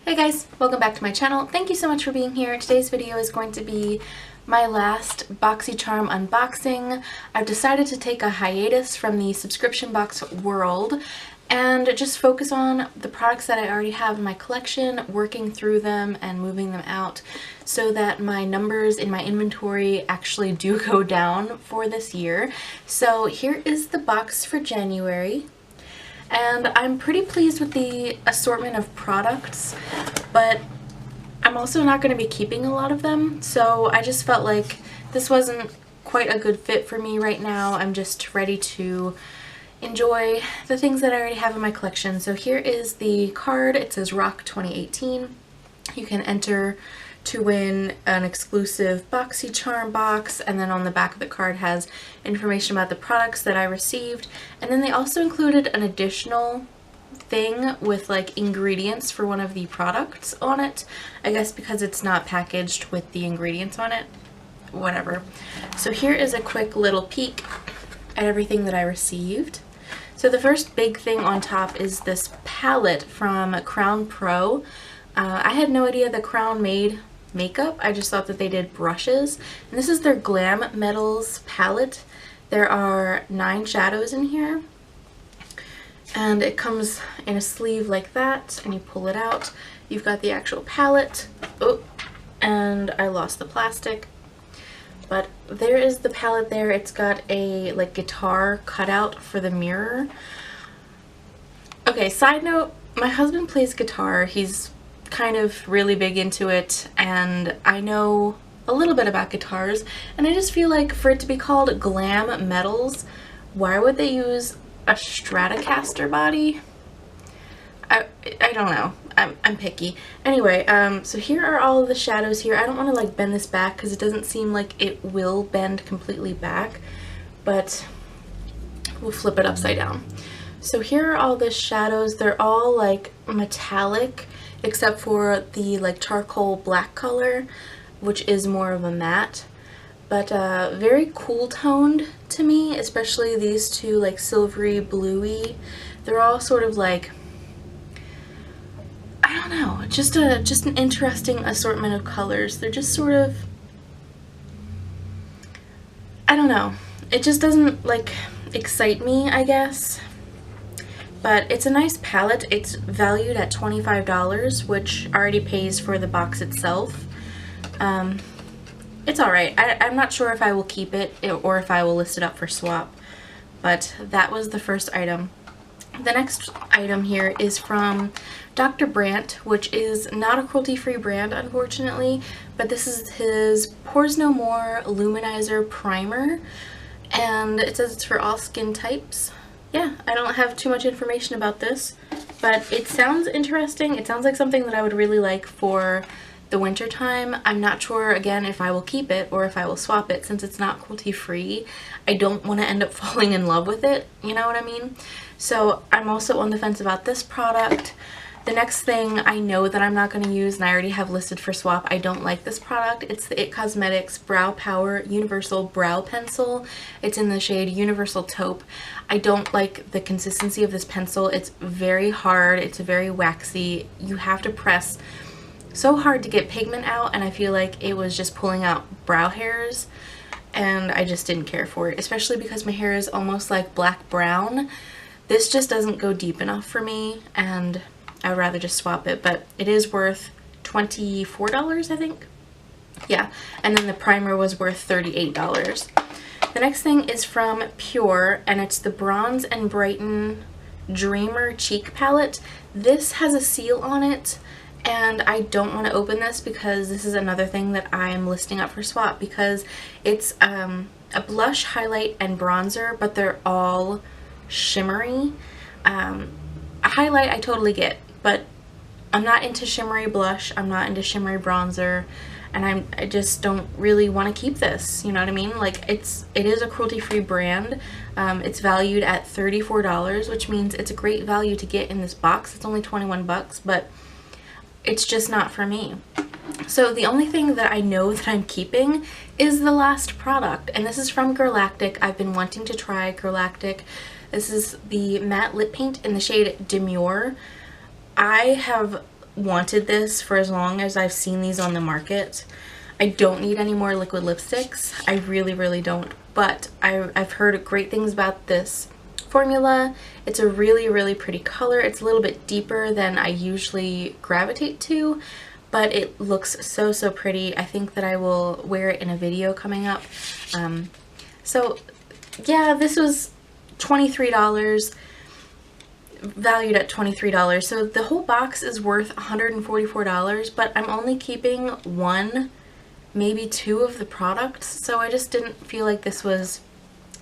Hey guys, welcome back to my channel. Thank you so much for being here. Today's video is going to be my last Boxycharm unboxing. I've decided to take a hiatus from the subscription box world and just focus on the products that I already have in my collection, working through them and moving them out so that my numbers in my inventory actually do go down for this year. So here is the box for January. And I'm pretty pleased with the assortment of products, but I'm also not going to be keeping a lot of them, so I just felt like this wasn't quite a good fit for me right now. I'm just ready to enjoy the things that I already have in my collection. So here is the card. It says Rock 2018. You can enter to win an exclusive Boxycharm box, and then on the back of the card has information about the products that I received, and then they also included an additional thing with like ingredients for one of the products on it, I guess because it's not packaged with the ingredients on it, whatever. So here is a quick little peek at everything that I received. So the first big thing on top is this palette from Crown Pro. I had no idea that Crown made makeup. I just thought that they did brushes. And this is their Glam Metals palette. There are 9 shadows in here. And it comes in a sleeve like that, and you pull it out. You've got the actual palette. Oh, and I lost the plastic. But there is the palette there. It's got a like guitar cutout for the mirror. Okay, side note, my husband plays guitar. He's kind of really big into it, and I know a little bit about guitars, and I just feel like for it to be called Glam Metals, why would they use a Stratocaster body? I don't know. I'm picky. Anyway, so here are all of the shadows here. I don't want to like bend this back because it doesn't seem like it will bend completely back, but we'll flip it upside down. So here are all the shadows. They're all like metallic except for the like charcoal black color, which is more of a matte, but very cool toned to me, especially these two like silvery bluey. They're all sort of like, I don't know, just an interesting assortment of colors. They're just sort of, I don't know, it just doesn't like excite me, I guess. But it's a nice palette. It's valued at $25, which already pays for the box itself. It's alright. I'm not sure if I will keep it or if I will list it up for swap. But that was the first item. The next item here is from Dr. Brandt, which is not a cruelty-free brand, unfortunately. But this is his Pores No More Luminizer Primer. And it says it's for all skin types. Yeah, I don't have too much information about this, but it sounds interesting. It sounds like something that I would really like for the winter time. I'm not sure, again, if I will keep it or if I will swap it since it's not cruelty-free. I don't want to end up falling in love with it, you know what I mean? So I'm also on the fence about this product. The next thing I know that I'm not going to use, and I already have listed for swap, I don't like this product. It's the IT Cosmetics Brow Power Universal Brow Pencil. It's in the shade Universal Taupe. I don't like the consistency of this pencil. It's very hard. It's very waxy. You have to press so hard to get pigment out, and I feel like it was just pulling out brow hairs, and I just didn't care for it, especially because my hair is almost like black brown. This just doesn't go deep enough for me, and I would rather just swap it, but it is worth $24, I think. Yeah, and then the primer was worth $38. The next thing is from Pure, and it's the Bronze and Brighten Dreamer Cheek Palette. This has a seal on it, and I don't want to open this because this is another thing that I'm listing up for swap, because it's a blush, highlight, and bronzer, but they're all shimmery. A highlight I totally get, but I'm not into shimmery blush, I'm not into shimmery bronzer, and I just don't really want to keep this, you know what I mean? Like, it is a cruelty-free brand. It's valued at $34, which means it's a great value to get in this box. It's only 21 bucks, but it's just not for me. So the only thing that I know that I'm keeping is the last product, and this is from Galactic. I've been wanting to try Galactic. This is the matte lip paint in the shade Demure. I have wanted this for as long as I've seen these on the market. I don't need any more liquid lipsticks. I really, really don't. But I've heard great things about this formula. It's a really, really pretty color. It's a little bit deeper than I usually gravitate to, but it looks so, so pretty. I think that I will wear it in a video coming up. So yeah, this was $23, valued at $23. So the whole box is worth $144, but I'm only keeping one, maybe two of the products. So I just didn't feel like this was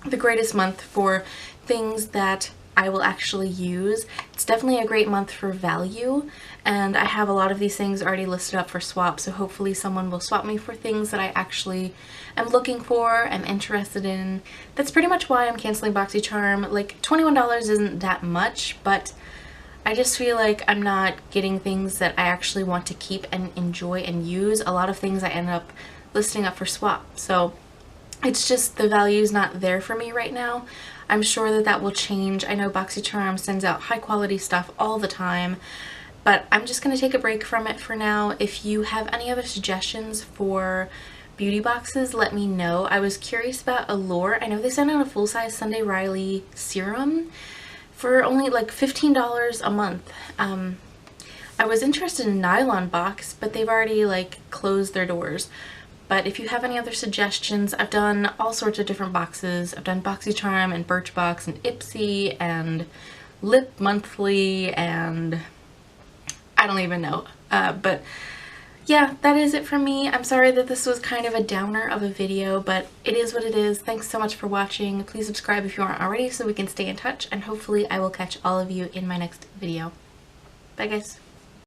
the greatest month for things that I will actually use. It's definitely a great month for value, and I have a lot of these things already listed up for swap, so hopefully someone will swap me for things that I actually am looking for, am interested in. That's pretty much why I'm canceling Boxycharm. Like, $21 isn't that much, but I just feel like I'm not getting things that I actually want to keep and enjoy and use. A lot of things I end up listing up for swap, so it's just the value's not there for me right now. I'm sure that that will change. I know Boxycharm sends out high quality stuff all the time, but I'm just going to take a break from it for now. If you have any other suggestions for beauty boxes, let me know. I was curious about Allure. I know they sent out a full-size Sunday Riley serum for only like $15 a month. I was interested in Nylon Box, but they've already like closed their doors. But if you have any other suggestions, I've done all sorts of different boxes. I've done Boxycharm and Birchbox and Ipsy and Lip Monthly and I don't even know. But yeah, that is it for me. I'm sorry that this was kind of a downer of a video, but it is what it is. Thanks so much for watching. Please subscribe if you aren't already so we can stay in touch, and hopefully I will catch all of you in my next video. Bye guys.